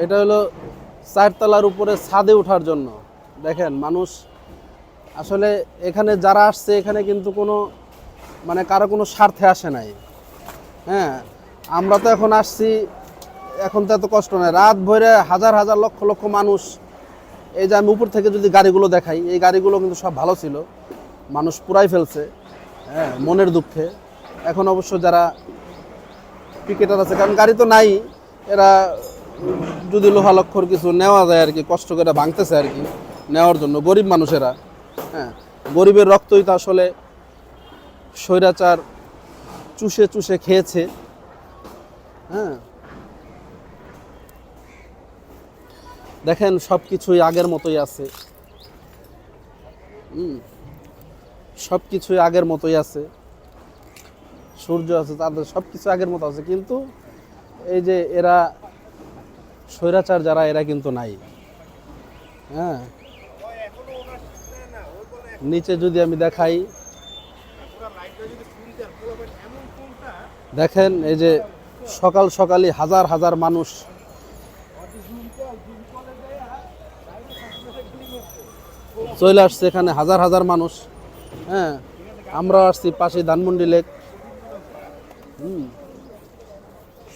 এটা হলো 4 তলার উপরে ছাদে ওঠার জন্য। দেখেন মানুষ আসলে এখানে যারা আসছে এখানে কিন্তু কোনো মানে কারো কোনো স্বার্থে আসে নাই। হ্যাঁ, আমরা তো এখন আসছি, এখন তো এত কষ্ট নাই। রাত ভরে হাজার হাজার লক্ষ লক্ষ মানুষ, এই যে আমি উপর থেকে যদি গাড়িগুলো দেখাই, এই গাড়িগুলো কিন্তু সব ভালো ছিল, মানুষ পুরাই ফেলছে, হ্যাঁ, মনের দুঃখে। এখন অবশ্য যারা পিকেটার আছে, কারণ গাড়ি তো নাই, এরা যদি লোহালক্ষর কিছু নেওয়া যায় আর কি, কষ্ট করে ভাঙতেছে আর কি নেওয়ার জন্য, গরিব মানুষেরা। হ্যাঁ, গরিবের রক্তই তো আসলে স্বৈরাচার চুষে চুষে খেয়েছে। হ্যাঁ, দেখেন সব কিছুই আগের মতোই আছে। সব কিছুই আগের মতোই আছে, সূর্য আছে, তাদের সব কিছু আগের মতো আছে, কিন্তু এই যে এরা স্বৈরাচার যারা, এরা কিন্তু নাই। হ্যাঁ, নিচে যদি আমি দেখাই, দেখেন এই যে সকাল সকালই হাজার হাজার মানুষ চলে আসছে এখানে, হাজার হাজার মানুষ। হ্যাঁ, আমরা আসছি পাশে ধানমন্ডি লেক।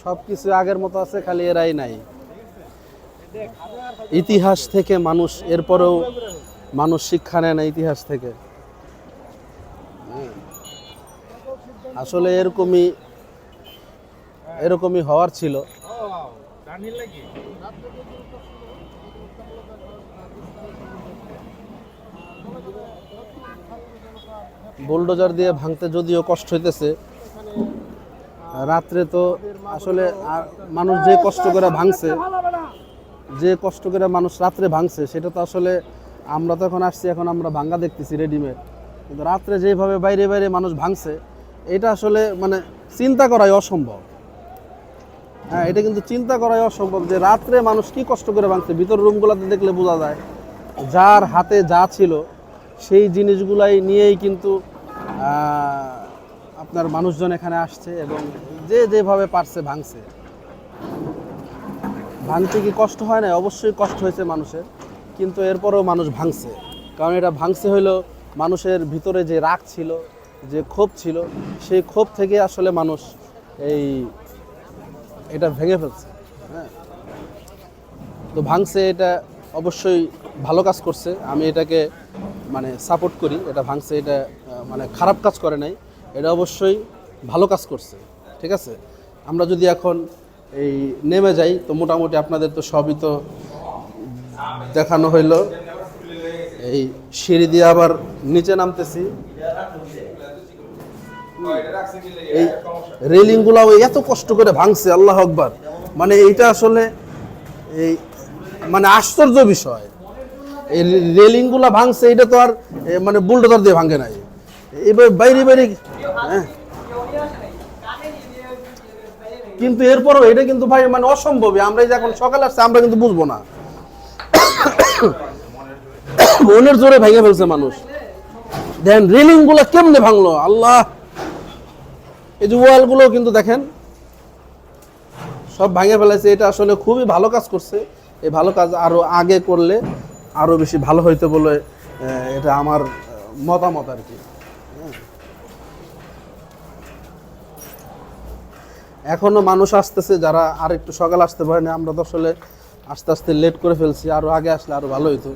সব কিছু আগের মতো আছে, খালি এরাই নাই। ইতিহাস থেকে মানুষ, এরপরেও মানুষ শিক্ষা নেয় না ইতিহাস থেকে। আসলে এরকমই হওয়ার ছিল। বুলডোজার দিয়ে ভাঙতে যদিও কষ্ট হইতেছে, রাত্রে তো আসলে মানুষ যে কষ্ট করে ভাঙছে, মানুষ রাত্রে ভাঙছে, সেটা তো আসলে আমরা তো এখন আসছি, এখন আমরা ভাঙ্গা দেখতেছি রেডিমেড, কিন্তু রাত্রে যেভাবে বাইরে বাইরে মানুষ ভাঙছে, এটা আসলে মানে চিন্তা করাই অসম্ভব। হ্যাঁ, এটা কিন্তু চিন্তা করাই অসম্ভব যে রাত্রে মানুষ কি কষ্ট করে ভাঙছে। ভিতর রুমগুলোতে দেখলে বোঝা যায়, যার হাতে যা ছিল সেই জিনিসগুলাই নিয়েই কিন্তু আপনার মানুষজন এখানে আসছে, এবং যে যেভাবে পারছে ভাঙছে। ভাঙতে কি কষ্ট হয় না? অবশ্যই কষ্ট হয়েছে মানুষের, কিন্তু এরপরেও মানুষ ভাঙছে। কারণ এটা ভাঙছে হইলো মানুষের ভিতরে যে রাগ ছিল, যে ক্ষোভ ছিল, সেই ক্ষোভ থেকে আসলে মানুষ এটা ভেঙে ফেলছে। হ্যাঁ, তো ভাঙছে, এটা অবশ্যই ভালো কাজ করছে, আমি এটাকে মানে সাপোর্ট করি। এটা ভাঙছে, এটা মানে খারাপ কাজ করে নাই, এটা অবশ্যই ভালো কাজ করছে। ঠিক আছে, আমরা যদি এখন এই নেমে যাই, তো মোটামুটি আপনাদের তো সবই তো দেখানো হইলো। এই সিঁড়ি দিয়ে আবার নিচে নামতেছি। এই রেলিংগুলাও এত কষ্ট করে ভাঙছে, আল্লাহ আকবার। মানে এইটা আসলে এই মানে আশ্চর্য বিষয়। এই রেলিংগুলা ভাঙছে, এটা তো আর মানে বুলডোজার দিয়ে ভাঙে নাই, এবার বাইরে বাইরে। হ্যাঁ, কিন্তু এরপরও এটা কিন্তু ভাই মানে অসম্ভবই। আমরা এই যে এখন সকালে আসছে, আমরা কিন্তু বুঝবো না, মনের জোরে ভেঙে ফেলছে মানুষ। দেখেন রেলিং গুলা কেমনে ভাঙলো, আল্লাহ। এই যে ওয়াল গুলো কিন্তু দেখেন সব ভাঙে ফেলেছে। এটা আসলে খুবই ভালো কাজ করছে। এই ভালো কাজ আরো আগে করলে আরো বেশি ভালো হইতে বলে এটা আমার মতামত আর কি। এখনো মানুষ আসতেছে, যারা আর একটু সকাল আসতে পারেনি। আমরা তো আসলে আস্তে আস্তে লেট করে ফেলছি, আরো আগে আসলে আরো ভালো হইতো।